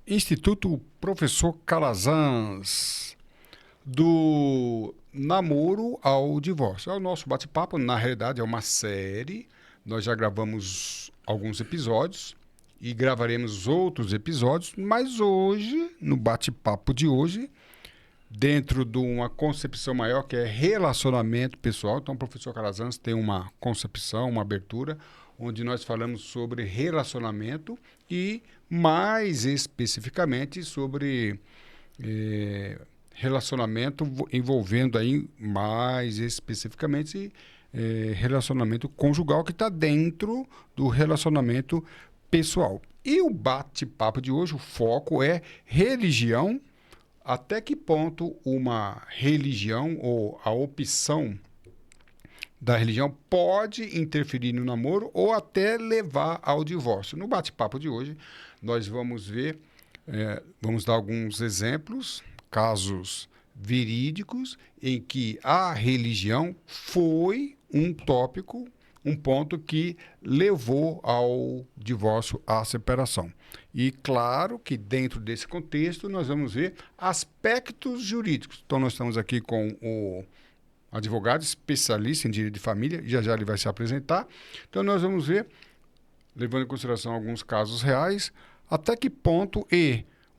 Instituto Professor Calazans, do namoro ao divórcio. É o nosso bate-papo, na realidade é uma série, nós já gravamos alguns episódios e gravaremos outros episódios, mas hoje, no bate-papo de hoje, dentro de uma concepção maior que é relacionamento pessoal, então o professor Calazans tem uma concepção, uma abertura, onde nós falamos sobre relacionamento e, mais especificamente, sobre relacionamento envolvendo aí, mais especificamente, relacionamento conjugal, que está dentro do relacionamento pessoal. E o bate-papo de hoje, o foco é religião. Até que ponto uma religião ou a opção da religião pode interferir no namoro ou até levar ao divórcio? No bate-papo de hoje, nós vamos ver, vamos dar alguns exemplos, casos verídicos, em que a religião foi um tópico, um ponto que levou ao divórcio, à separação. E claro que dentro desse contexto nós vamos ver aspectos jurídicos. Então nós estamos aqui com o advogado especialista em direito de família, já já ele vai se apresentar. Então nós vamos ver, levando em consideração alguns casos reais, até que ponto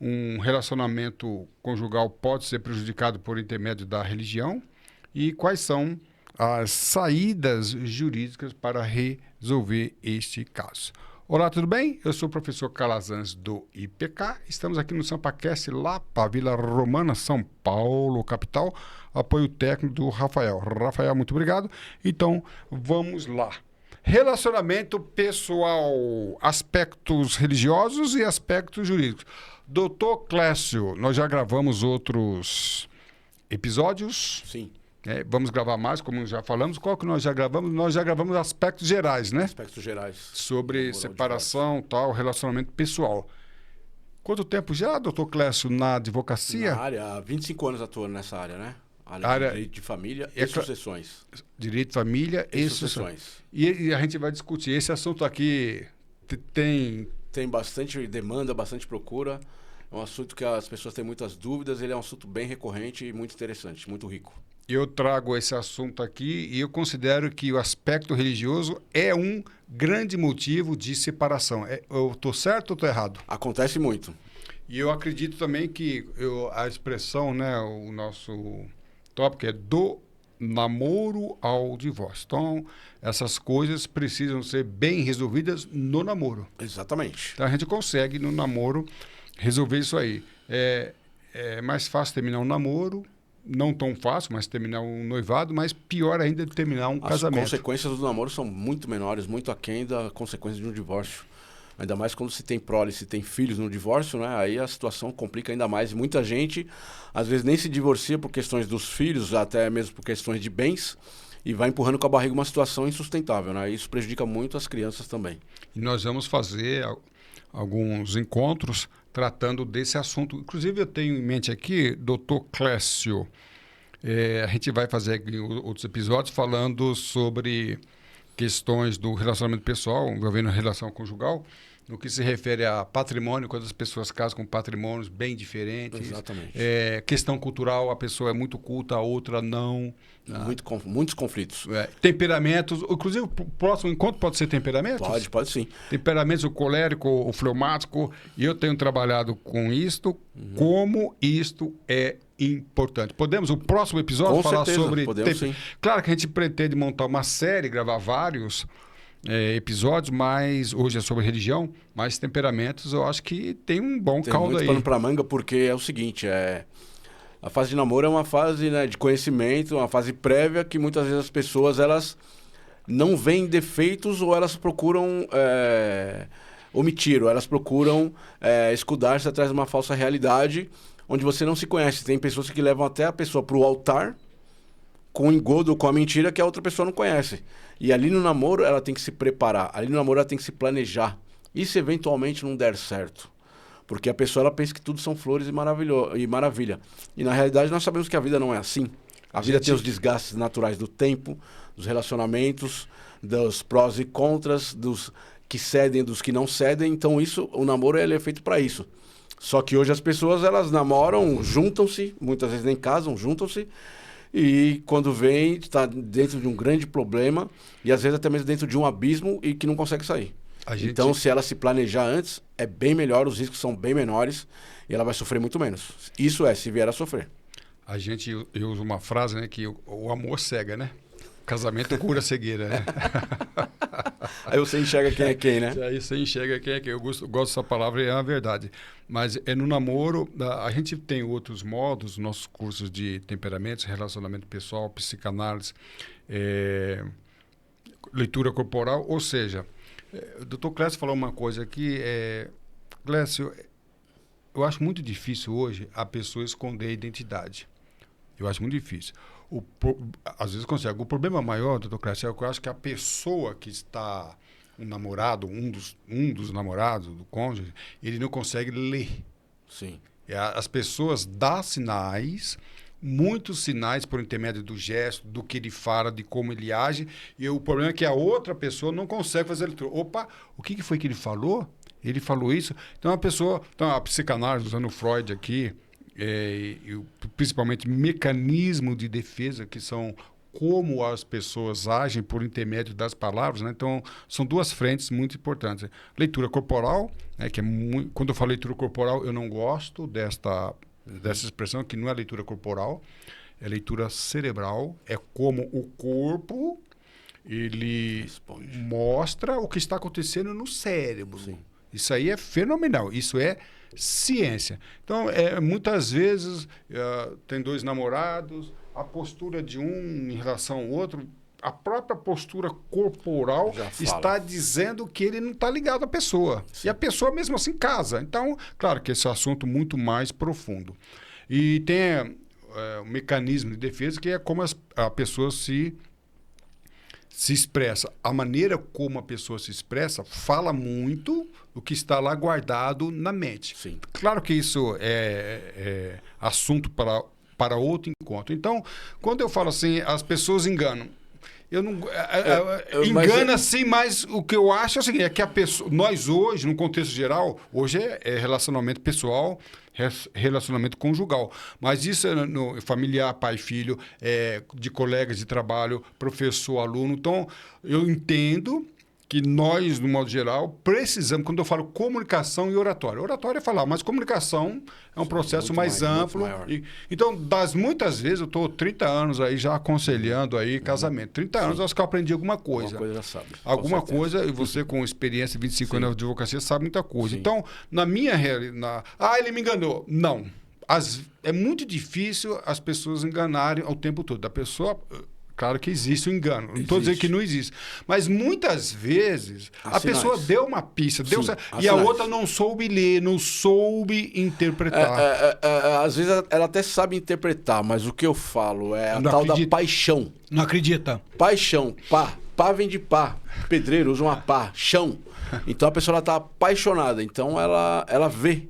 um relacionamento conjugal pode ser prejudicado por intermédio da religião e quais são as saídas jurídicas para resolver este caso. Olá, tudo bem? Eu sou o professor Calazans do IPK. Estamos aqui no SampaCast, lá para Vila Romana, São Paulo, capital. Apoio técnico do Rafael. Rafael, muito obrigado. Então, vamos lá. Relacionamento pessoal, aspectos religiosos e aspectos jurídicos. Doutor Clécio, nós já gravamos outros episódios? Sim. Vamos gravar mais, como já falamos. Qual que nós já gravamos? Nós já gravamos aspectos gerais, né? Aspectos gerais. Sobre separação, tal, relacionamento pessoal. Quanto tempo já, doutor Clécio, na advocacia? Na área, há 25 anos atuando nessa área, né? Área de direito de família e sucessões. Direito de família e sucessões. E a gente vai discutir. Esse assunto aqui tem bastante demanda, bastante procura. É um assunto que as pessoas têm muitas dúvidas. Ele é um assunto bem recorrente e muito interessante, muito rico. Eu trago esse assunto aqui e eu considero que o aspecto religioso é um grande motivo de separação. Eu estou certo ou estou errado? Acontece muito. E eu acredito também que a expressão, né, o nosso tópico é do namoro ao divórcio. Então, essas coisas precisam ser bem resolvidas no namoro. Exatamente. Então, a gente consegue, no namoro, resolver isso aí. É mais fácil terminar um namoro, não tão fácil, mas terminar um noivado, mas pior ainda terminar um casamento. As consequências do namoro são muito menores, muito aquém da consequência de um divórcio. Ainda mais quando se tem prole, se tem filhos no divórcio, né? Aí a situação complica ainda mais. E muita gente, às vezes, nem se divorcia por questões dos filhos, até mesmo por questões de bens, e vai empurrando com a barriga uma situação insustentável, né? Isso prejudica muito as crianças também. E nós vamos fazer alguns encontros tratando desse assunto. Inclusive, eu tenho em mente aqui, doutor Clécio, a gente vai fazer outros episódios falando sobre questões do relacionamento pessoal, envolvendo relação conjugal, no que se refere a patrimônio, quando as pessoas casam com patrimônios bem diferentes. Exatamente. Questão cultural, a pessoa é muito culta, a outra não. Muitos conflitos. Temperamentos, inclusive o próximo encontro pode ser temperamentos? Pode sim. Temperamentos, o colérico, o fleumático, e eu tenho trabalhado com isto, como isto é importante. Podemos, o próximo episódio, com falar certeza, sobre... podemos sim. Claro que a gente pretende montar uma série, gravar vários episódios, mas hoje é sobre religião, mas temperamentos eu acho que tem um bom caldo aí. Tem muito pano pra manga, porque é o seguinte, a fase de namoro é uma fase, né, de conhecimento, uma fase prévia que muitas vezes as pessoas elas não veem defeitos ou elas procuram omitir, ou elas procuram escudar-se atrás de uma falsa realidade onde você não se conhece. Tem pessoas que levam até a pessoa para o altar com o engodo ou com a mentira que a outra pessoa não conhece. E ali no namoro ela tem que se preparar, ali no namoro ela tem que se planejar. E se eventualmente não der certo? Porque a pessoa ela pensa que tudo são flores e maravilha. E na realidade nós sabemos que a vida não é assim. A vida tem os desgastes naturais do tempo, dos relacionamentos, dos prós e contras, dos que cedem, dos que não cedem. Então o namoro ele é feito para isso. Só que hoje as pessoas, elas namoram, juntam-se, muitas vezes nem casam, juntam-se, e quando vem, está dentro de um grande problema, e às vezes até mesmo dentro de um abismo e que não consegue sair. Então, se ela se planejar antes, é bem melhor, os riscos são bem menores, e ela vai sofrer muito menos. Isso se vier a sofrer. Eu uso uma frase, né, que o amor cega, né? Casamento cura a cegueira, né? Aí você enxerga quem é quem, né? Aí você enxerga quem é quem. Eu gosto dessa palavra e é a verdade. Mas no namoro, a gente tem outros modos, nossos cursos de temperamentos, relacionamento pessoal, psicanálise, leitura corporal. Ou seja, o Dr. Clécio falou uma coisa aqui. Clécio, eu acho muito difícil hoje a pessoa esconder a identidade. Eu acho muito difícil. Às vezes consegue. O problema maior, doutor Clécio, é que eu acho que a pessoa que está, um namorado, um dos namorados, do cônjuge, ele não consegue ler. Sim. As pessoas dão sinais, muitos sinais por intermédio do gesto, do que ele fala, de como ele age, e o problema é que a outra pessoa não consegue fazer leitura. Opa, o que foi que ele falou? Ele falou isso? Então a psicanálise, usando o Freud aqui, principalmente mecanismo de defesa, que são como as pessoas agem por intermédio das palavras, né? Então, são duas frentes muito importantes. Leitura corporal, né? Quando eu falo leitura corporal, eu não gosto dessa expressão, que não é leitura corporal, é leitura cerebral, é como o corpo ele mostra o que está acontecendo no cérebro. Sim. Isso aí é fenomenal, isso é ciência. Então, muitas vezes, tem dois namorados, a postura de um em relação ao outro, a própria postura corporal está dizendo que ele não está ligado à pessoa. Sim. E a pessoa, mesmo assim, casa. Então, claro que esse é um assunto muito mais profundo. E tem um mecanismo de defesa, que é como a pessoa se expressa. A maneira como a pessoa se expressa fala muito do que está lá guardado na mente. Sim. Claro que isso é assunto para outro encontro. Então, quando eu falo assim, as pessoas enganam. Eu não engana sim, mas o que eu acho é o seguinte, é que nós hoje, no contexto geral, hoje é relacionamento pessoal, relacionamento conjugal. Mas isso é no familiar, pai, filho, de colegas de trabalho, professor, aluno. Então, eu entendo que nós, no modo geral, precisamos, quando eu falo comunicação e oratória. Oratória é falar, mas comunicação é um processo mais amplo. Então, muitas vezes, eu estou 30 anos aí já aconselhando aí casamento. 30 anos, acho que eu aprendi alguma coisa. Alguma coisa já sabe. Alguma coisa, e você com experiência, 25 anos de advocacia, sabe muita coisa. Sim. Então, na minha realidade... ele me enganou. Não. É muito difícil as pessoas enganarem o tempo todo. A pessoa... Claro que existe o engano. Não estou dizendo que não existe. Mas muitas vezes a pessoa deu uma pista, e a outra não soube ler, não soube interpretar. Às vezes ela até sabe interpretar, mas o que eu falo é a tal da paixão. Não acredita. Paixão, pá. Pá vem de pá. Pedreiro usa uma pá. Chão. Então a pessoa está apaixonada. Então ela vê.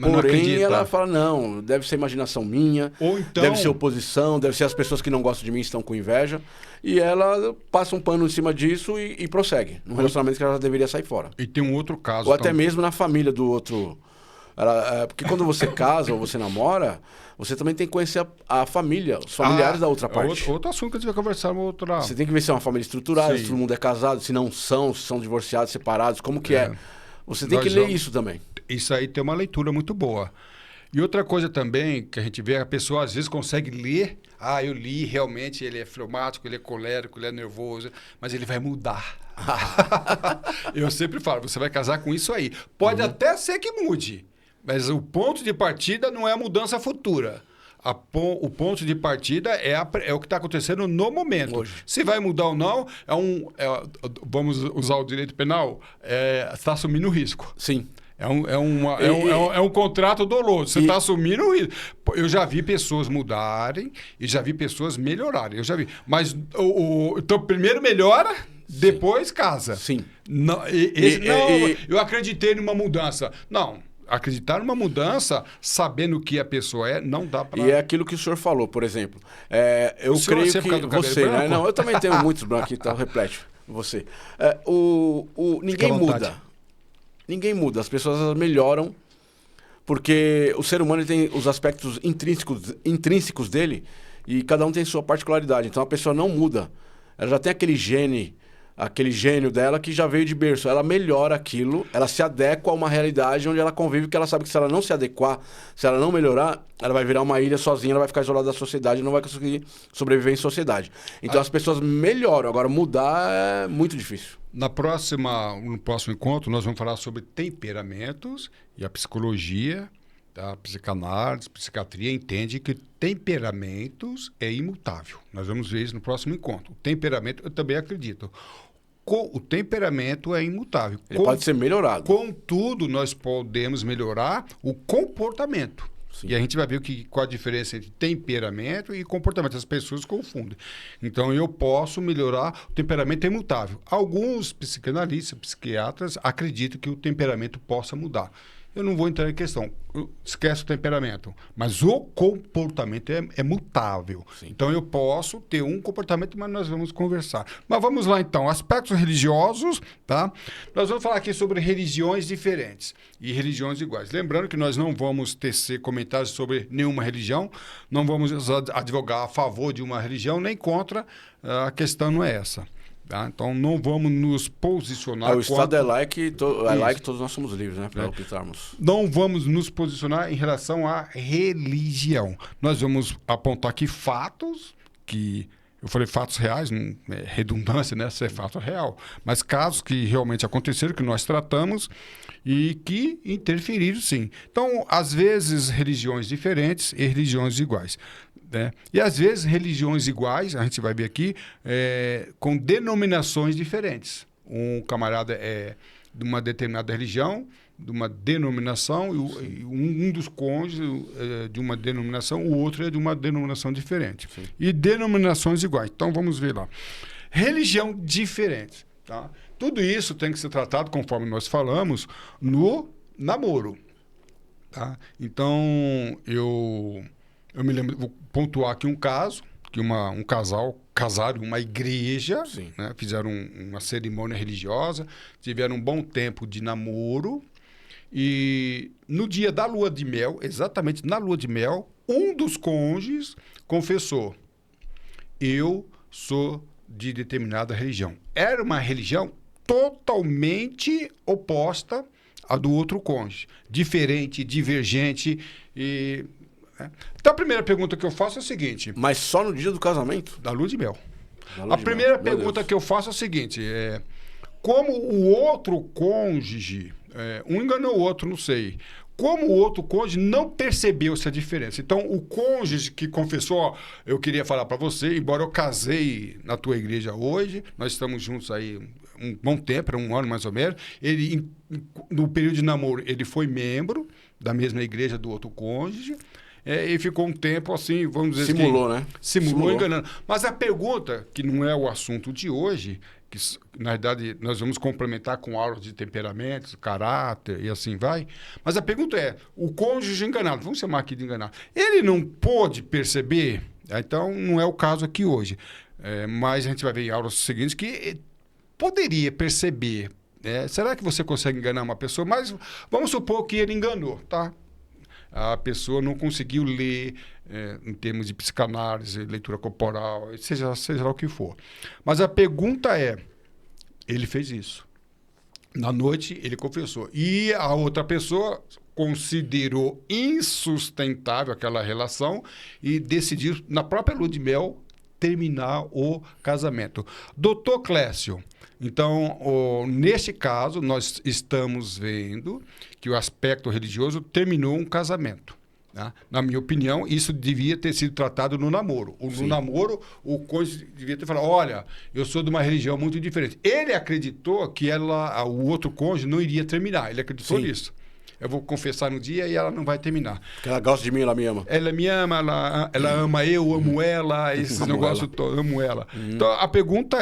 Mas porém, ela fala, não, deve ser imaginação minha, ou então... deve ser oposição, deve ser as pessoas que não gostam de mim estão com inveja. E ela passa um pano em cima disso e prossegue. Num relacionamento que ela já deveria sair fora. E tem um outro caso. Ou até mesmo na família do outro. Porque quando você casa ou você namora, você também tem que conhecer a família, os familiares da outra parte. Outro assunto que a gente vai conversar no outro lado. Você tem que ver se é uma família estruturada, se todo mundo é casado, se não são, se são divorciados, separados, como que é. Você tem que ler isso também. Isso aí tem uma leitura muito boa. E outra coisa também que a gente vê, a pessoa às vezes consegue ler. Eu li, realmente ele é fleumático, ele é colérico, ele é nervoso, mas ele vai mudar. Eu sempre falo, você vai casar com isso aí. Pode até ser que mude, mas o ponto de partida não é a mudança futura. O ponto de partida é o que está acontecendo no momento. Hoje. Se vai mudar ou não, vamos usar o direito penal, está assumindo o risco. Sim. É um contrato doloso. Você está assumindo o risco. Eu já vi pessoas mudarem e já vi pessoas melhorarem. Eu já vi. Mas então, primeiro melhora, depois casa. Sim. Não, eu acreditei numa mudança. Não. Acreditar numa mudança, sabendo o que a pessoa não dá para... E é aquilo que o senhor falou, por exemplo. Eu creio que você... Né? Não, eu também tenho muitos brancos aqui, então repete. Você. Ninguém muda. Ninguém muda. As pessoas melhoram Porque o ser humano ele tem os aspectos intrínsecos dele e cada um tem sua particularidade. Então a pessoa não muda. Ela já tem aquele gênio dela que já veio de berço. Ela melhora aquilo, ela se adequa a uma realidade onde ela convive, porque ela sabe que se ela não se adequar, se ela não melhorar, ela vai virar uma ilha sozinha, ela vai ficar isolada da sociedade e não vai conseguir sobreviver em sociedade. Então as pessoas melhoram. Agora mudar é muito difícil. No próximo encontro, nós vamos falar sobre temperamentos e a psicologia, a psicanálise, a psiquiatria entende que temperamentos é imutável. Nós vamos ver isso no próximo encontro. O temperamento, eu também acredito. O temperamento é imutável. Ele pode ser melhorado. Contudo, nós podemos melhorar o comportamento. Sim. E a gente vai ver qual a diferença entre temperamento e comportamento. As pessoas confundem. Então, eu posso melhorar o temperamento é imutável. Alguns psicanalistas, psiquiatras acreditam que o temperamento possa mudar. Eu não vou entrar em questão. Esquece o temperamento. Mas o comportamento é mutável. Sim. Então, eu posso ter um comportamento, mas nós vamos conversar. Mas vamos lá, então. Aspectos religiosos, tá? Nós vamos falar aqui sobre religiões diferentes e religiões iguais. Lembrando que nós não vamos tecer comentários sobre nenhuma religião, não vamos advogar a favor de uma religião, nem contra. A questão não é essa. Tá? Então, não vamos nos posicionar... O Estado é laico e todos nós somos livres, né? Para optarmos. Não vamos nos posicionar em relação à religião. Nós vamos apontar aqui fatos que... Eu falei fatos reais, não é redundância, né? Se é fato real. Mas casos que realmente aconteceram, que nós tratamos e que interferiram, sim. Então, às vezes, religiões diferentes e religiões iguais. Né? E às vezes religiões iguais, a gente vai ver aqui, com denominações diferentes. Um camarada é de uma determinada religião, de uma denominação, e um dos cônjuges é de uma denominação, o outro é de uma denominação diferente. Sim. E denominações iguais. Então vamos ver lá. Religião diferente. Tá? Tudo isso tem que ser tratado, conforme nós falamos, no namoro. Tá? Então, eu me lembro, vou pontuar aqui um caso, que um casal casaram em uma igreja, né, fizeram uma cerimônia religiosa, tiveram um bom tempo de namoro, e no dia da lua de mel, exatamente na lua de mel, um dos cônjuges confessou: eu sou de determinada religião. Era uma religião totalmente oposta à do outro cônjuge, diferente, divergente e... Então, a primeira pergunta que eu faço é a seguinte... Mas só no dia do casamento? Da lua de mel. A primeira pergunta que eu faço é a seguinte... como o outro cônjuge... um enganou o outro, não sei. Como o outro cônjuge não percebeu essa diferença. Então, o cônjuge que confessou... Ó, eu queria falar para você, embora eu casei na tua igreja hoje, nós estamos juntos aí um bom tempo, um ano mais ou menos. Ele, no período de namoro, ele foi membro da mesma igreja do outro cônjuge... e ficou um tempo assim, vamos dizer... Simulou, né? Simulou enganando. Mas a pergunta, que não é o assunto de hoje, que na verdade nós vamos complementar com aulas de temperamentos, caráter e assim vai, mas a pergunta é, o cônjuge enganado, vamos chamar aqui de enganado, ele não pôde perceber? Então não é o caso aqui hoje, mas a gente vai ver em aulas seguintes que poderia perceber. Será que você consegue enganar uma pessoa? Mas vamos supor que ele enganou, tá? A pessoa não conseguiu ler em termos de psicanálise, leitura corporal, seja lá o que for. Mas a pergunta é, ele fez isso. Na noite, ele confessou. E a outra pessoa considerou insustentável aquela relação e decidiu, na própria lua de mel, terminar o casamento. Doutor Clécio, então, neste caso, nós estamos vendo que o aspecto religioso terminou um casamento. Tá? Na minha opinião, isso devia ter sido tratado no namoro. No namoro, o cônjuge devia ter falado, olha, eu sou de uma religião muito diferente. Ele acreditou que o outro cônjuge não iria terminar. Ele acreditou nisso. Eu vou confessar no dia e ela não vai terminar. Porque ela gosta de mim, ela me ama. Ela me ama, ela ama eu, amo ela, esses negócios todos, amo ela. Então, a pergunta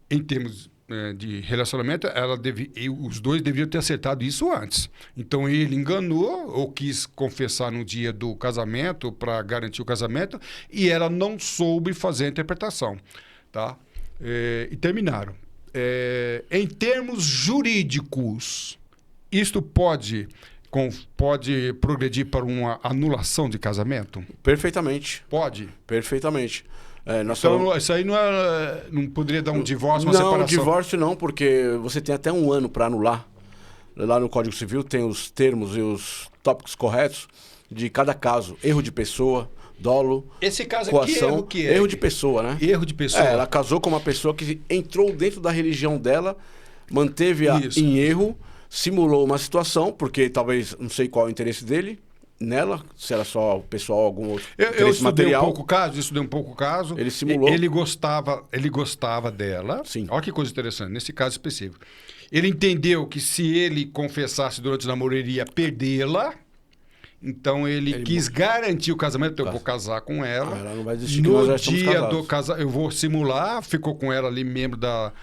em termos de relacionamento, os dois deveriam ter acertado isso antes. Então, ele enganou ou quis confessar no dia do casamento para garantir o casamento e ela não soube fazer a interpretação. Tá? E terminaram. Em termos jurídicos, isto pode pode progredir para uma anulação de casamento? Perfeitamente. Pode? Perfeitamente. Então, isso aí não poderia dar um divórcio, uma separação? Não, divórcio não, porque você tem até 1 ano para anular. Lá no Código Civil tem os termos e os tópicos corretos de cada caso. Erro de pessoa, dolo, esse caso coação, aqui, que é? Erro de pessoa, né? Erro de pessoa. Ela casou com uma pessoa que entrou dentro da religião dela, manteve-a Isso. em erro, simulou uma situação, porque talvez, não sei qual é o interesse dele nela, se era só o pessoal, algum outro Eu interesse estudei material. um pouco o caso. Ele simulou. Ele gostava dela. Sim. Olha que coisa interessante, nesse caso específico. Ele entendeu que se ele confessasse durante o namoro, ele ia perdê-la. Então ele quis garantir o casamento. Então eu vou casar com ela. Ela não vai desistir, que nós já No estamos dia casados. do casamento, eu vou simular, ficou com ela ali, membro da...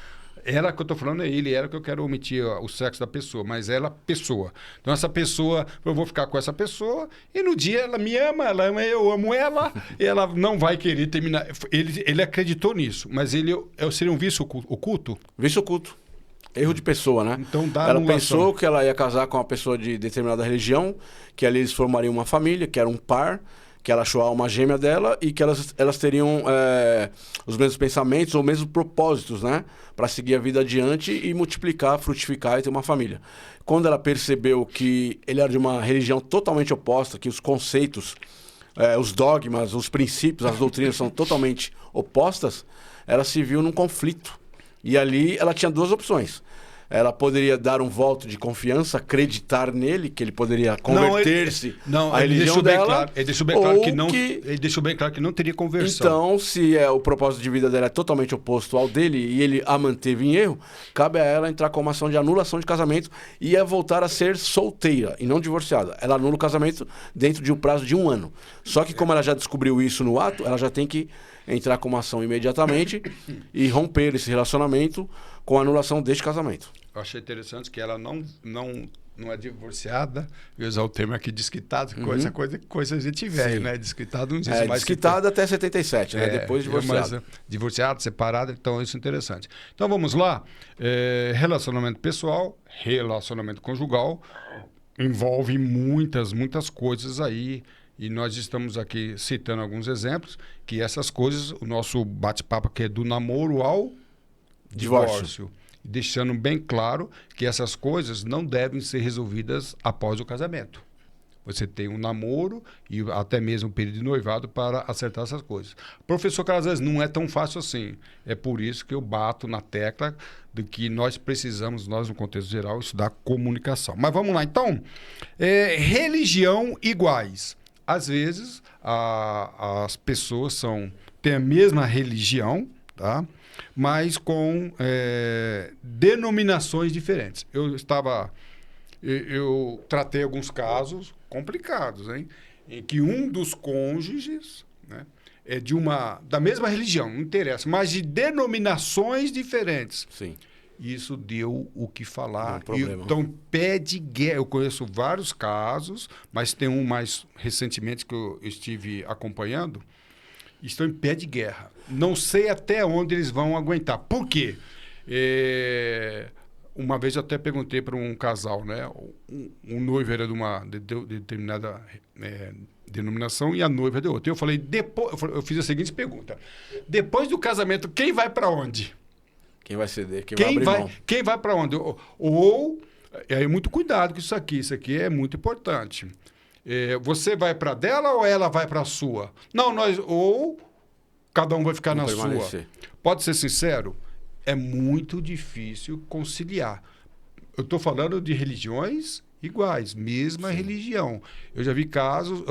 Ela que eu tô falando é ele, era que eu quero omitir o sexo da pessoa, mas ela, pessoa. Então essa pessoa, eu vou ficar com essa pessoa e no dia ela me ama, ela ama eu amo ela, e ela não vai querer terminar. Ele acreditou nisso, mas seria um vício oculto? Vício oculto. Erro de pessoa, né? Então dá ela anulação. pensou que ela ia casar com uma pessoa de determinada religião, que ali eles formariam uma família, que era um par, que ela achou a alma gêmea dela e que elas teriam os mesmos pensamentos ou mesmos propósitos, né? Para seguir a vida adiante e multiplicar, frutificar e ter uma família. Quando ela percebeu que ele era de uma religião totalmente oposta, que os conceitos, os dogmas, os princípios, as doutrinas são totalmente opostas, ela se viu num conflito. E ali ela tinha 2 opções. Ela poderia dar um voto de confiança, acreditar nele, que ele poderia converter-se à religião dela. Ele deixou bem claro ele deixou bem claro que não teria conversão. Então, se o propósito de vida dela é totalmente oposto ao dele e ele a manteve em erro, cabe a ela entrar com uma ação de anulação de casamento e voltar a ser solteira e não divorciada. Ela anula o casamento dentro de um prazo de 1 ano. Só que como ela já descobriu isso no ato, ela já tem que entrar com uma ação imediatamente e romper esse relacionamento com a anulação deste casamento. Eu achei interessante que ela não é divorciada. Eu usar o termo aqui desquitado, coisa a gente velho, né? Desquitado não diz mais. Desquitada até 77, né? Depois divorciada. Divorciada, separada, então isso é interessante. Então vamos lá. Relacionamento pessoal, relacionamento conjugal, envolve muitas coisas aí. E nós estamos aqui citando alguns exemplos, que essas coisas, o nosso bate-papo aqui é do namoro ao divórcio. Deixando bem claro que essas coisas não devem ser resolvidas após o casamento. Você tem um namoro e até mesmo um período de noivado para acertar essas coisas. Professor Carlos, às vezes não é tão fácil assim. É por isso que eu bato na tecla de que nós precisamos, nós no contexto geral, estudar comunicação. Mas vamos lá, então. Religião iguais. Às vezes, as pessoas têm a mesma religião, tá? Mas com denominações diferentes. Eu tratei alguns casos complicados, hein? Em que um dos cônjuges, né, é da mesma religião, não interessa, mas de denominações diferentes. Sim. Isso deu o que falar. Então, pé de guerra. Eu conheço vários casos, mas tem um mais recentemente que eu estive acompanhando. Estão em pé de guerra. Não sei até onde eles vão aguentar. Por quê? Uma vez eu até perguntei para um casal, né? Um noivo era de uma determinada denominação e a noiva de outra. Eu falei, eu fiz a seguinte pergunta. Depois do casamento, quem vai para onde? Quem vai ceder? Quem vai abrir mão? Quem vai para onde? Ou muito cuidado com isso aqui. Isso aqui é muito importante. Você vai para dela ou ela vai para a sua? Não, ou cada um vai ficar na sua. Pode ser sincero, é muito difícil conciliar. Eu estou falando de religiões iguais, mesma religião. Eu já vi casos,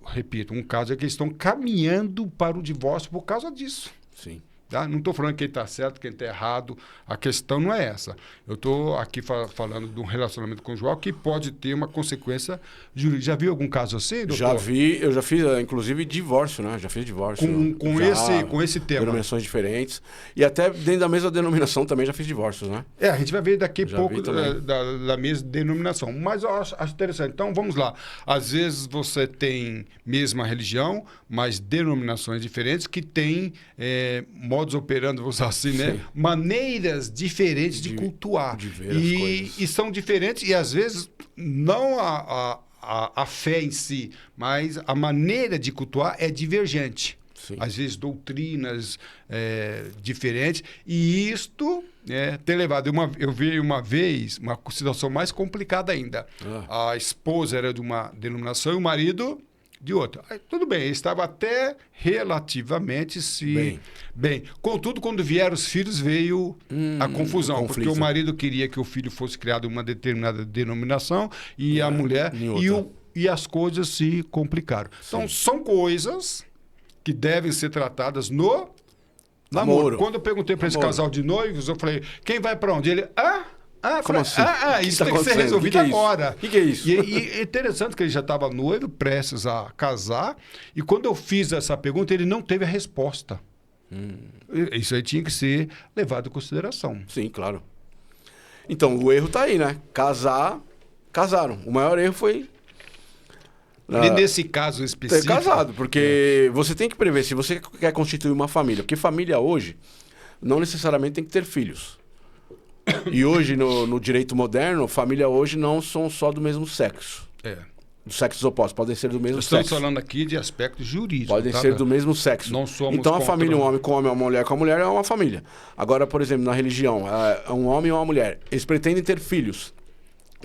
repito, um caso é que eles estão caminhando para o divórcio por causa disso. Sim. Tá? Não estou falando quem está certo, quem está errado. A questão não é essa. Eu estou aqui falando de um relacionamento conjugal que pode ter uma consequência jurídica. Já viu algum caso assim, doutor? Já vi. Eu já fiz, inclusive, divórcio, né? Já fiz divórcio. Com esse tema. Denominações diferentes. E até dentro da mesma denominação também já fiz divórcios, né? A gente vai ver daqui a pouco da mesma denominação. Mas eu acho interessante. Então, vamos lá. Às vezes você tem mesma religião, mas denominações diferentes que têm modus operandi, vamos usar assim, né? Maneiras diferentes de cultuar. De ver as coisas. E são diferentes, e às vezes não a fé em si, mas a maneira de cultuar é divergente. Sim. Às vezes doutrinas diferentes. E isto ter levado... Eu vi uma vez uma situação mais complicada ainda. A esposa era de uma denominação e o marido de outra. Aí, tudo bem, estava até relativamente bem. Contudo, quando vieram os filhos, veio a confusão. Porque o marido queria que o filho fosse criado em uma determinada denominação e a mulher... E as coisas se complicaram. Então, são coisas que devem ser tratadas no namoro. Quando eu perguntei para esse casal de noivos, eu falei, quem vai para onde? Ele, como assim? Isso tem que ser resolvido agora. O que é isso? E é interessante que ele já estava noivo, prestes a casar, e quando eu fiz essa pergunta, ele não teve a resposta. Isso aí tinha que ser levado em consideração. Sim, claro. Então, o erro está aí, né? Casaram. O maior erro foi... E nesse caso específico... Ter casado, porque você tem que prever, se você quer constituir uma família, porque família hoje não necessariamente tem que ter filhos. E hoje, no direito moderno, família hoje não são só do mesmo sexo. Dos sexos opostos, podem ser do mesmo sexo. Estamos falando aqui de aspecto jurídico. Podem ser do mesmo sexo. Não somos então, a família, um homem com homem, uma mulher com a mulher, é uma família. Agora, por exemplo, na religião, um homem e uma mulher, eles pretendem ter filhos.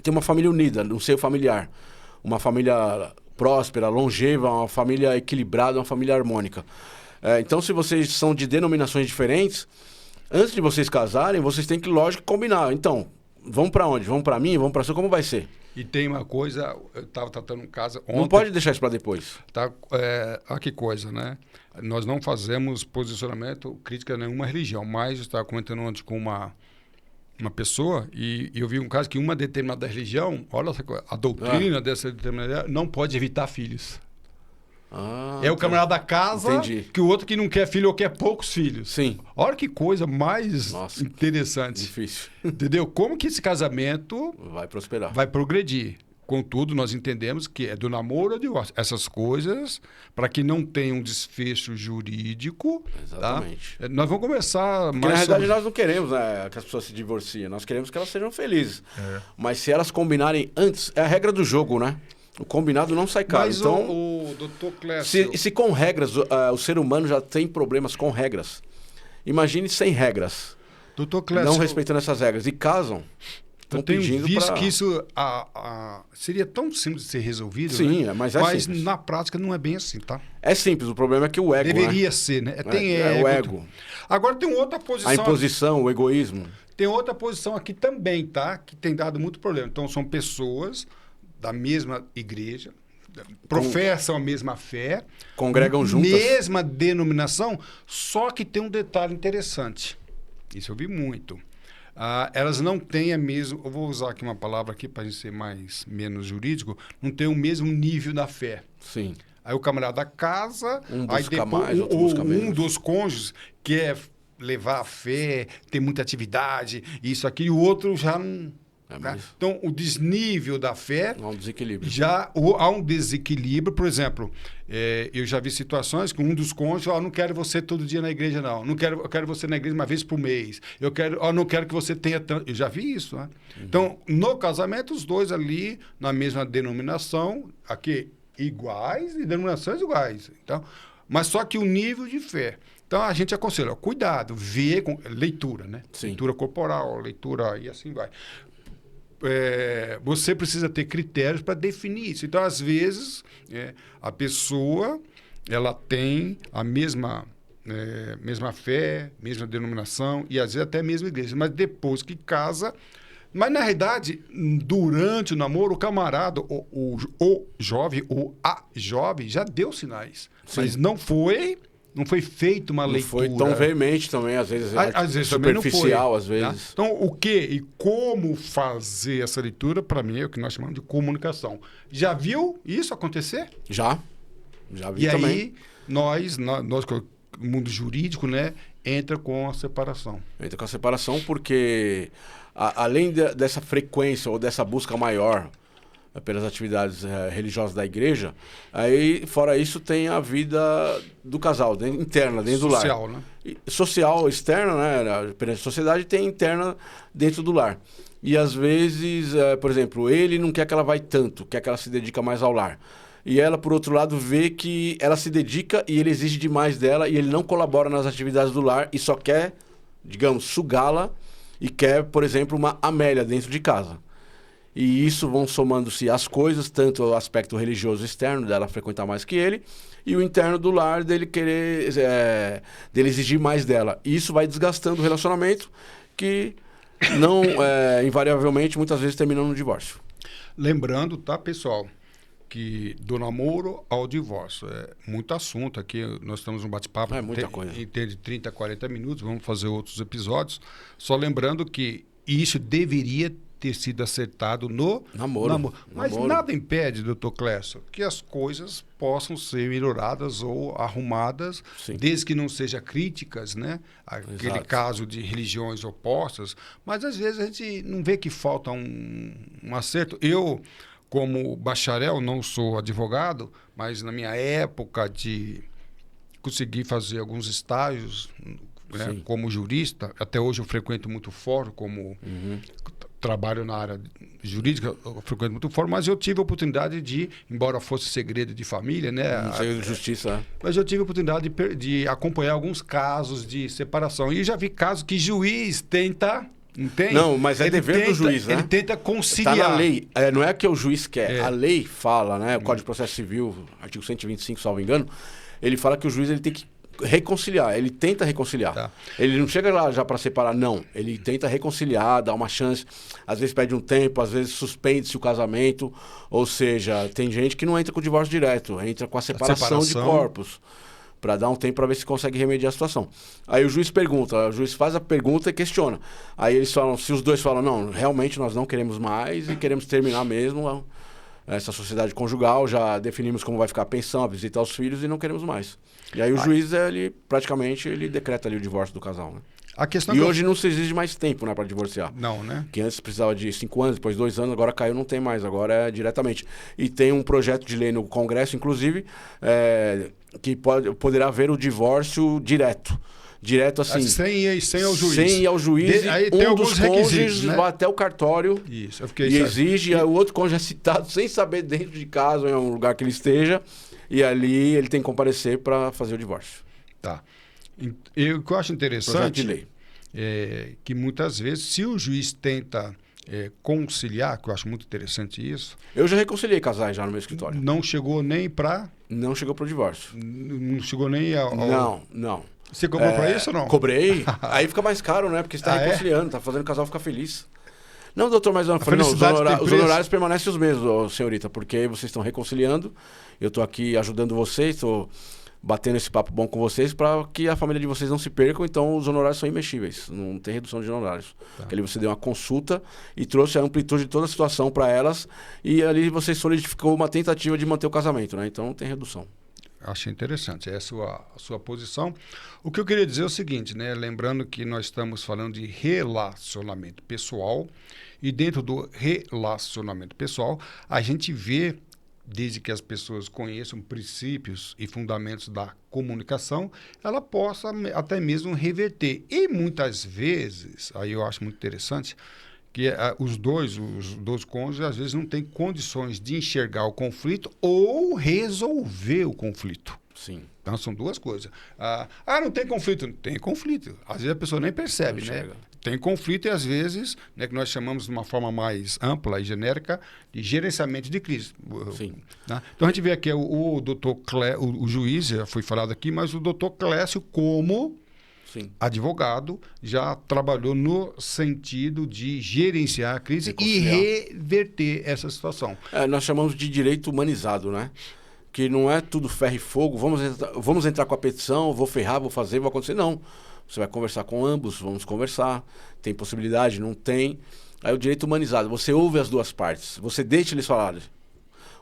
Tem uma família unida, um seio familiar. Uma família próspera, longeva, uma família equilibrada, uma família harmônica. Então, se vocês são de denominações diferentes, antes de vocês casarem, vocês têm que, lógico, combinar. Então, vamos para onde? Vamos para mim? Vamos para você? Como vai ser? E tem uma coisa, eu estava tratando um caso ontem... Não pode deixar isso para depois. Olha que coisa, né? Nós não fazemos posicionamento crítica a nenhuma religião, mas eu estava comentando ontem com uma pessoa e eu vi um caso que uma determinada religião, olha essa coisa, a doutrina dessa determinada não pode evitar filhos. O camarada da casa, que o outro que não quer filho ou quer poucos filhos. Sim. Olha que coisa mais interessante. Difícil. Entendeu? Como que esse casamento vai prosperar. Vai progredir. Contudo, nós entendemos que é do namoro ou divórcio. Essas coisas, para que não tenha um desfecho jurídico. Exatamente. Tá? Nós vamos começar porque, na realidade, nós não queremos, né, que as pessoas se divorciem. Nós queremos que elas sejam felizes. Mas se elas combinarem antes, é a regra do jogo, né? O combinado não sai caro. Mas então, o doutor Clécio... Se com regras, o ser humano já tem problemas com regras. Imagine sem regras. Doutor Clécio... Não respeitando essas regras. E casam. Eu tenho visto que isso seria tão simples de ser resolvido. Sim, né? Mas simples. Na prática não é bem assim, tá? É simples, o problema é que o ego... Deveria ser, né? Tem ego. O ego. Agora tem outra posição... A imposição, o egoísmo. Tem outra posição aqui também, tá? Que tem dado muito problema. Então são pessoas da mesma igreja, professam a mesma fé, congregam juntas, mesma denominação, só que tem um detalhe interessante. Isso eu vi muito. Elas não têm a mesma, eu vou usar aqui uma palavra aqui para a gente ser menos jurídico, não tem o mesmo nível da fé. Sim. Aí o camarada casa, aí depois um dos cônjuges quer levar a fé, tem muita atividade, isso aqui, e o outro já não... Então, o desnível da fé... Há um desequilíbrio. Há um desequilíbrio. Por exemplo, eu já vi situações com um dos cônjuges, não quero você todo dia na igreja, não. Eu quero você na igreja uma vez por mês. Não quero que você tenha tanto... Eu já vi isso, né? Então, no casamento, os dois ali, na mesma denominação, aqui, iguais e denominações iguais. Então, mas só que o nível de fé... Então, a gente aconselha, cuidado, ver com leitura, né? Sim. Leitura corporal, leitura e assim vai. Você precisa ter critérios para definir isso. Então, às vezes, a pessoa ela tem a mesma fé, mesma denominação e, às vezes, até a mesma igreja. Mas depois que casa... Mas, na realidade, durante o namoro, o camarada, o jovem ou a jovem já deu sinais. Sim. Mas não foi feita uma leitura. Não foi tão veemente também, às vezes superficial, às vezes. Tá? Então, o que e como fazer essa leitura, para mim, é o que nós chamamos de comunicação. Já viu isso acontecer? Já vi e também. E aí, nós, o mundo jurídico, né, entra com a separação. Entra com a separação porque, além dessa frequência ou dessa busca maior pelas atividades religiosas da igreja, aí fora isso tem a vida do casal, interna, dentro do lar. Social, né? Social, externa, né? Perante a sociedade, tem interna dentro do lar. e às vezes, por exemplo, ele não quer que ela vai tanto, quer que ela se dedique mais ao lar. E ela, por outro lado, vê que ela se dedica e ele exige demais dela e ele não colabora nas atividades do lar e só quer, digamos, sugá-la e quer, por exemplo, uma Amélia dentro de casa. E isso vão somando-se as coisas, tanto o aspecto religioso externo dela frequentar mais que ele, e o interno do lar dele querer, dele exigir mais dela. E isso vai desgastando o relacionamento, que não, invariavelmente, muitas vezes termina no divórcio. Lembrando, tá, pessoal, que do namoro ao divórcio é muito assunto aqui. Nós estamos um bate-papo em de 30 a 40 minutos, vamos fazer outros episódios. Só lembrando que isso deveria ter sido acertado no namoro. Mas nada impede, doutor Clécio, que as coisas possam ser melhoradas ou arrumadas, sim, desde que não sejam críticas, né? Aquele Exato. Caso de religiões opostas. Mas às vezes a gente não vê que falta um acerto. Eu, como bacharel, não sou advogado, mas na minha época de conseguir fazer alguns estágios, né, como jurista, até hoje eu frequento muito fórum, como trabalho na área jurídica, eu frequento muito fórum, mas eu tive a oportunidade de, embora fosse segredo de família, né? Segredo de justiça. Mas eu tive a oportunidade de acompanhar alguns casos de separação. E já vi casos que juiz tenta... Entende? Não, mas é dever do juiz, né? Ele tenta conciliar. Está na lei. Não é que o juiz quer. A lei fala, né? O Código de Processo Civil, artigo 125, salvo engano, ele fala que o juiz ele tem que reconciliar. Ele tenta reconciliar. Tá. Ele não chega lá já para separar, não. Ele tenta reconciliar, dá uma chance. Às vezes pede um tempo, às vezes suspende-se o casamento. Ou seja, tem gente que não entra com o divórcio direto, entra com a separação de corpos, para dar um tempo para ver se consegue remediar a situação. Aí o juiz pergunta, o juiz faz a pergunta e questiona. Aí eles falam, se os dois falam, não, realmente nós não queremos mais e queremos terminar mesmo essa sociedade conjugal, já definimos como vai ficar a pensão, a visita aos filhos e não queremos mais. E aí o juiz, ele praticamente, ele decreta ali o divórcio do casal, né? E hoje não se exige mais tempo, né, para divorciar. Não, né? Que antes precisava de 5 anos, depois 2 anos, agora caiu, não tem mais, agora é diretamente. E tem um projeto de lei no Congresso, inclusive, que poderá haver o divórcio direto. Direto assim. Sem ao juiz. Sem ir ao juiz. Aí tem alguns dos cônjuges, né? Vai até o cartório. Isso, e exige, o outro cônjuge é citado sem saber dentro de casa ou em um lugar que ele esteja. E ali ele tem que comparecer para fazer o divórcio. Tá. E o que eu acho interessante é que muitas vezes, se o juiz tenta conciliar, que eu acho muito interessante isso... Eu já reconciliei casais já no meu escritório. Não chegou nem para... Não chegou para o divórcio. Não chegou nem ao... Não. Você cobrou para isso ou não? Cobrei. Aí fica mais caro, né? Porque você está reconciliando, está fazendo o casal ficar feliz. Não, doutor, mas eu falei, não, os honorários permanecem os mesmos, senhorita, porque vocês estão reconciliando, eu estou aqui ajudando vocês, estou batendo esse papo bom com vocês para que a família de vocês não se percam, então os honorários são imexíveis, não tem redução de honorários. Tá. Ali você deu uma consulta e trouxe a amplitude de toda a situação para elas e ali você solidificou uma tentativa de manter o casamento, né? Então não tem redução. Achei interessante, essa é a sua posição. O que eu queria dizer é o seguinte, né? Lembrando que nós estamos falando de relacionamento pessoal e dentro do relacionamento pessoal, a gente vê, desde que as pessoas conheçam princípios e fundamentos da comunicação, ela possa até mesmo reverter. E muitas vezes, aí eu acho muito interessante, que os dois cônjuges, às vezes, não têm condições de enxergar o conflito ou resolver o conflito. Sim. Então, são duas coisas. Não tem conflito. Não tem conflito. Às vezes a pessoa nem percebe, né? Tem conflito e, às vezes, né, que nós chamamos de uma forma mais ampla e genérica de gerenciamento de crise. Sim. Né? Então, a gente vê aqui o doutor Clécio, o juiz, já foi falado aqui, mas o doutor Clécio, como advogado, já trabalhou no sentido de gerenciar a crise e reverter essa situação. Nós chamamos de direito humanizado, né? Que não é tudo ferro e fogo, vamos entrar com a petição, vou ferrar, vou fazer, vai acontecer. Não. Você vai conversar com ambos, vamos conversar. Tem possibilidade? Não tem. Aí o direito humanizado, você ouve as duas partes, você deixa eles falarem.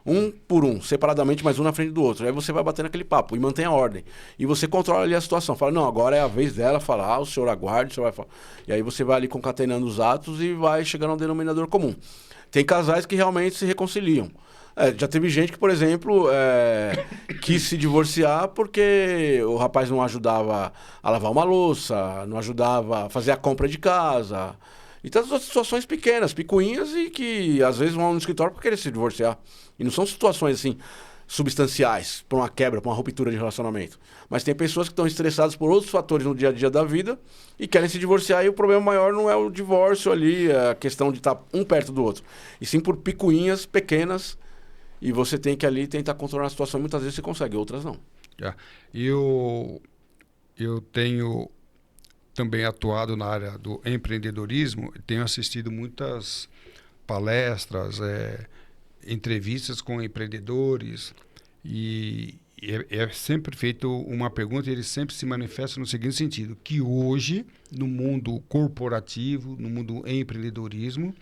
Um por um, separadamente, mas um na frente do outro. Aí você vai bater naquele papo e mantém a ordem. E você controla ali a situação. Fala, não, agora é a vez dela falar, o senhor aguarde, o senhor vai falar. E aí você vai ali concatenando os atos e vai chegando ao denominador comum. Tem casais que realmente se reconciliam. Já teve gente que, por exemplo, quis se divorciar porque o rapaz não ajudava a lavar uma louça, não ajudava a fazer a compra de casa. E tantas outras situações pequenas, picuinhas, e que às vezes vão no escritório para querer se divorciar. E não são situações assim substanciais, para uma quebra, para uma ruptura de relacionamento. Mas tem pessoas que estão estressadas por outros fatores no dia a dia da vida e querem se divorciar, e o problema maior não é o divórcio ali, a questão de estar um perto do outro, e sim por picuinhas pequenas, e você tem que ali tentar controlar a situação, e muitas vezes você consegue, outras não. Eu tenho também atuado na área do empreendedorismo, tenho assistido muitas palestras, entrevistas com empreendedores, e é sempre feito uma pergunta, e eles sempre se manifestam no seguinte sentido, que hoje, no mundo corporativo, no mundo empreendedorismo,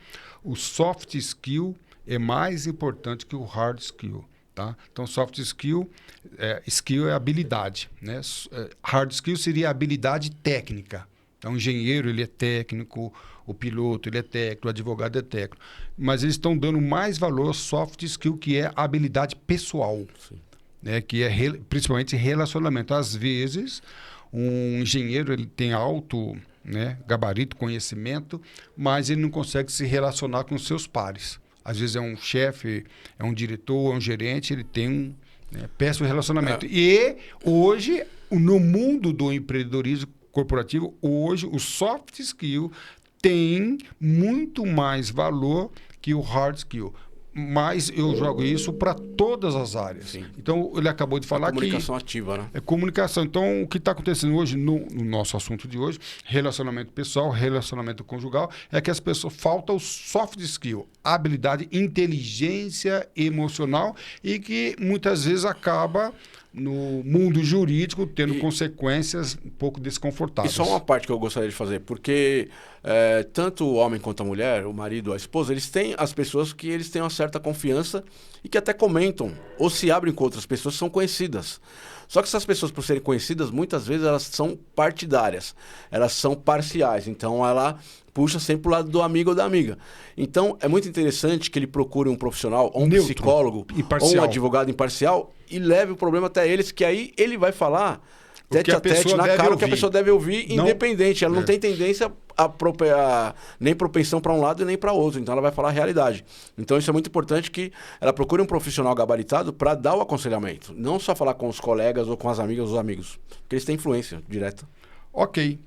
o soft skill é mais importante que o hard skill. Tá? Então, soft skill, skill é habilidade, né? Hard skill seria habilidade técnica. Então, o engenheiro ele é técnico, o piloto ele é técnico, o advogado é técnico. Mas eles estão dando mais valor ao soft skill, que é a habilidade pessoal, né? Que é principalmente relacionamento. Às vezes, um engenheiro ele tem alto, né, gabarito, conhecimento, mas ele não consegue se relacionar com os seus pares. Às vezes é um chefe, é um diretor, é um gerente, ele tem um péssimo relacionamento. E hoje, no mundo do empreendedorismo corporativo, hoje o soft skill tem muito mais valor que o hard skill. Mas eu jogo isso para todas as áreas. Sim. Então, ele acabou de falar que... comunicação ativa, né? É comunicação. Então, o que está acontecendo hoje, no nosso assunto de hoje, relacionamento pessoal, relacionamento conjugal, é que as pessoas... Falta o soft skill, habilidade, inteligência emocional, e que muitas vezes acaba no mundo jurídico tendo consequências um pouco desconfortáveis. E só uma parte que eu gostaria de fazer, porque tanto o homem quanto a mulher, o marido, a esposa, eles têm as pessoas que eles têm uma certa confiança e que até comentam ou se abrem com outras pessoas que são conhecidas. Só que essas pessoas, por serem conhecidas, muitas vezes elas são partidárias, elas são parciais, então ela puxa sempre pro lado do amigo ou da amiga. Então, é muito interessante que ele procure um profissional, ou um neutro, psicólogo, imparcial, ou um advogado imparcial, e leve o problema até eles, que aí ele vai falar tete a tete, na cara, o que a pessoa deve ouvir, independente. Ela não tem tendência nem propensão para um lado e nem para outro. Então, ela vai falar a realidade. Então, isso é muito importante, que ela procure um profissional gabaritado para dar o aconselhamento. Não só falar com os colegas ou com as amigas ou os amigos, porque eles têm influência direta. Ok.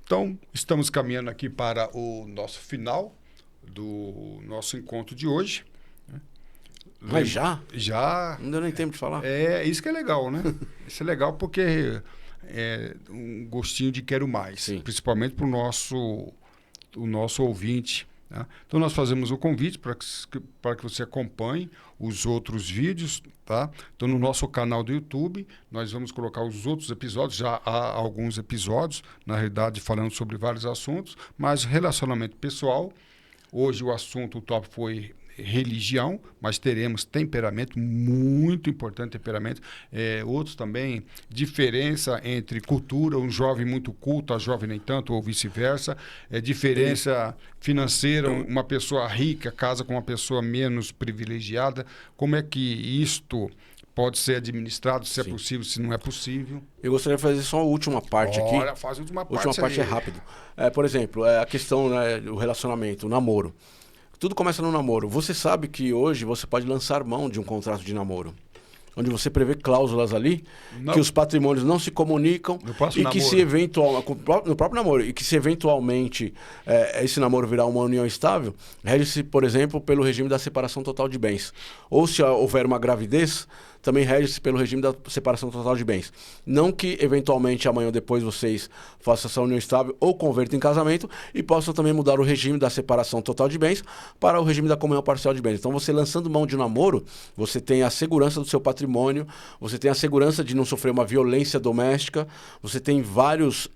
Então, estamos caminhando aqui para o nosso final do nosso encontro de hoje. Mas já? Já. Não deu nem tempo de falar. Isso que é legal, né? Isso é legal porque é um gostinho de quero mais. Sim. Principalmente para o nosso ouvinte. Tá? Então, nós fazemos o convite para que você acompanhe os outros vídeos. Tá? Então, no nosso canal do YouTube, nós vamos colocar os outros episódios. Já há alguns episódios, na realidade, falando sobre vários assuntos, mas relacionamento pessoal. Hoje o assunto, o tópico foi religião, mas teremos temperamento, muito importante temperamento. Outros também, diferença entre cultura, um jovem muito culto, a jovem nem tanto, ou vice-versa. Diferença financeira, uma pessoa rica casa com uma pessoa menos privilegiada. Como é que isto pode ser administrado, se é possível, se não é possível? Eu gostaria de fazer só a última parte aqui. Olha, faz a última parte. A última parte é rápido. Por exemplo, a questão, né, do relacionamento, o namoro. Tudo começa no namoro. Você sabe que hoje você pode lançar mão de um contrato de namoro, onde você prevê cláusulas ali, que os patrimônios não se comunicam e que se no próprio namoro, e que se eventualmente esse namoro virar uma união estável, rege-se, por exemplo, pelo regime da separação total de bens. Ou se houver uma gravidez, também rege-se pelo regime da separação total de bens. Não que, eventualmente, amanhã ou depois vocês façam essa união estável ou convertam em casamento e possam também mudar o regime da separação total de bens para o regime da comunhão parcial de bens. Então, você lançando mão de um namoro, você tem a segurança do seu patrimônio, você tem a segurança de não sofrer uma violência doméstica, você tem vários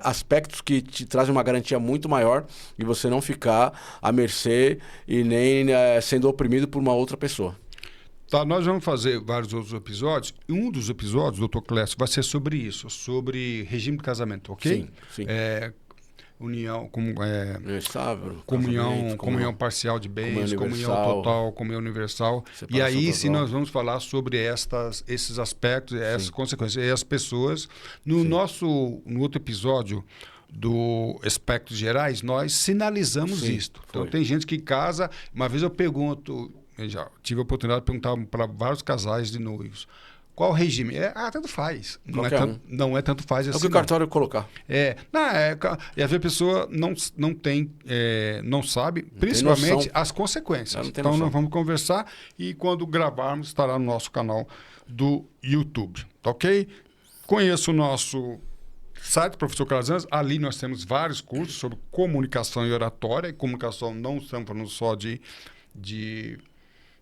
aspectos que te trazem uma garantia muito maior e você não ficar à mercê e nem sendo oprimido por uma outra pessoa. Tá, nós vamos fazer vários outros episódios. E um dos episódios, doutor Clécio, vai ser sobre isso, sobre regime de casamento, ok? Sim. União, comunhão parcial de bens, comunhão total, comunhão universal. E aí sim nós vamos falar sobre esses aspectos, essas consequências. E as pessoas, no outro episódio do Espectros Gerais, nós sinalizamos Sim, isto. Então, foi. tem gente que casa... Uma vez eu pergunto... Eu já tive a oportunidade de perguntar para vários casais de noivos. Qual o regime? Tanto faz. Não é tanto faz assim. É o que o cartório colocar. E às vezes a pessoa não sabe, principalmente as consequências. Então nós vamos conversar e quando gravarmos estará no nosso canal do YouTube. Tá ok? Conheça o nosso site, Professor Calazans. Ali nós temos vários cursos sobre comunicação e oratória. E comunicação não estamos falando só de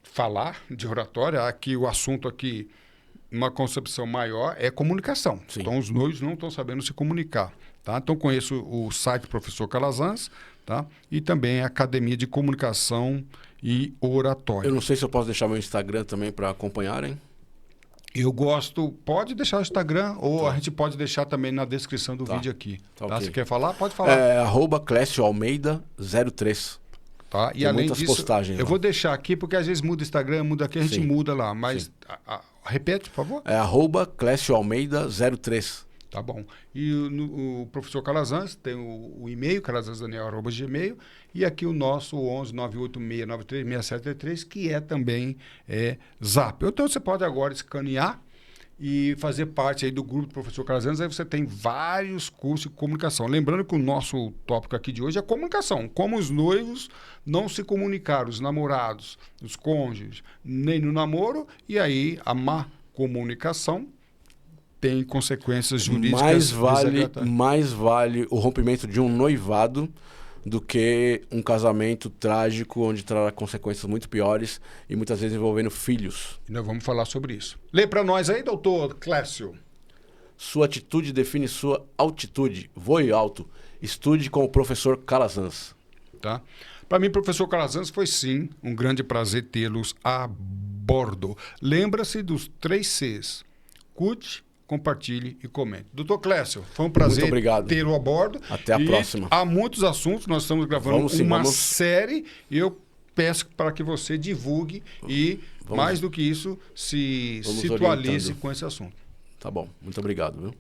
falar, de oratória. Aqui o assunto aqui, uma concepção maior, é comunicação. Sim. Então, os noivos não estão sabendo se comunicar. Tá? Então, conheço o site Professor Calazans, tá? E também a Academia de Comunicação e Oratória. Eu não sei se eu posso deixar meu Instagram também para acompanharem. Eu gosto... Pode deixar o Instagram ou a gente pode deixar também na descrição do vídeo aqui. Tá? Ok. Se quer falar, pode falar. @Clécio Almeida 03. Tá? E Tem além muitas disso, postagens eu lá. vou deixar aqui, porque às vezes muda o Instagram, muda aqui, a gente Sim. muda lá. Mas repete, por favor. @Clécio Almeida 03. Tá bom. E o professor Calazans tem o e-mail, calazans.daniel@gmail, e aqui o nosso 11-98693-6733, que é também Zap. Então você pode agora escanear e fazer parte aí do grupo do professor Calazans, aí você tem vários cursos de comunicação. Lembrando que o nosso tópico aqui de hoje é comunicação. Como os noivos não se comunicaram, os namorados, os cônjuges, nem no namoro, e aí a má comunicação tem consequências jurídicas. Mais vale o rompimento de um noivado do que um casamento trágico onde trará consequências muito piores e muitas vezes envolvendo filhos. E nós vamos falar sobre isso. Lê para nós aí, doutor Clécio. Sua atitude define sua altitude. Voe alto. Estude com o professor Calazans. Tá? Para mim, professor Calazans, foi sim um grande prazer tê-los a bordo. Lembra-se dos 3 Cs. Curte, compartilhe e comente. Doutor Clécio, foi um prazer tê-lo a bordo. Até a próxima. Há muitos assuntos, nós estamos gravando uma série e eu peço para que você divulgue e, mais do que isso, se atualize com esse assunto. Tá bom. Muito obrigado, viu?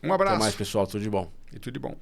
Um abraço. Até mais, pessoal. Tudo de bom. E tudo de bom.